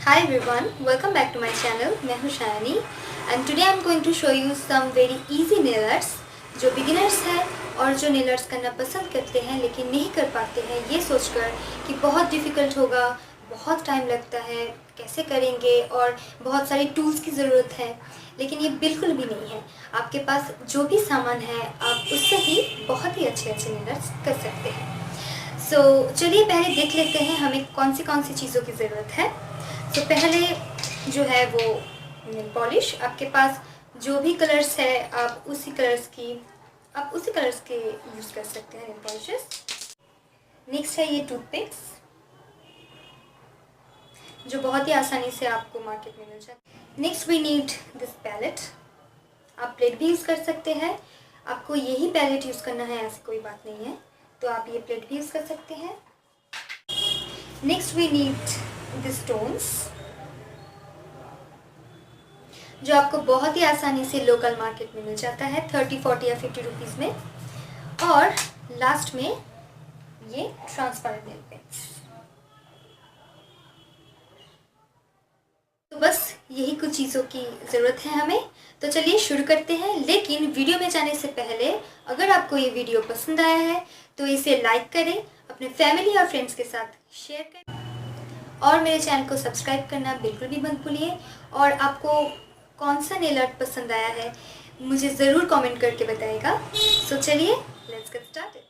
Hi everyone, welcome back to my channel. मैं हूँ shiny and today I'm going to show you some very easy nail arts जो beginners हैं और जो nail arts करना पसंद करते हैं लेकिन नहीं कर पाते हैं ये सोचकर कि बहुत difficult होगा, बहुत टाइम लगता है, कैसे करेंगे और बहुत सारी टूल्स की ज़रूरत है। लेकिन ये बिल्कुल भी नहीं है। आपके पास जो भी सामान है आप उससे ही बहुत ही अच्छे नेल आर्ट्स कर सकते हैं। चलिए पहले देख लेते हैं हमें कौन सी चीज़ों की ज़रूरत है। पहले जो है वो नेल पॉलिश, आपके पास जो भी कलर्स है आप उसी कलर्स के यूज़ कर सकते हैं नेल पॉलिशेस। नेक्स्ट है ये टूथपिक्स जो बहुत ही आसानी से आपको मार्केट में मिल जाए। Next we need this palette. आप प्लेट भी यूज़ कर सकते हैं, आपको यही पैलेट यूज़ करना है ऐसी कोई बात नहीं है, तो आप ये प्लेट भी यूज़ कर सकते हैं। Next we need this stones जो आपको बहुत ही आसानी से लोकल मार्केट में मिल जाता है 30, 40 या 50 रुपीज़ में। और लास्ट में ये ट्रांसपेरेंट नेल पेंट्स। तो बस यही कुछ चीज़ों की ज़रूरत है हमें। तो चलिए शुरू करते हैं। लेकिन वीडियो में जाने से पहले अगर आपको ये वीडियो पसंद आया है तो इसे लाइक करें, अपने फैमिली और फ्रेंड्स के साथ शेयर करें और मेरे चैनल को सब्सक्राइब करना बिल्कुल भी मत भूलिए। और आपको कौन सा नेल आर्ट पसंद आया है मुझे ज़रूर कमेंट करके बताइएगा। चलिए लेट्स गेट स्टार्टेड।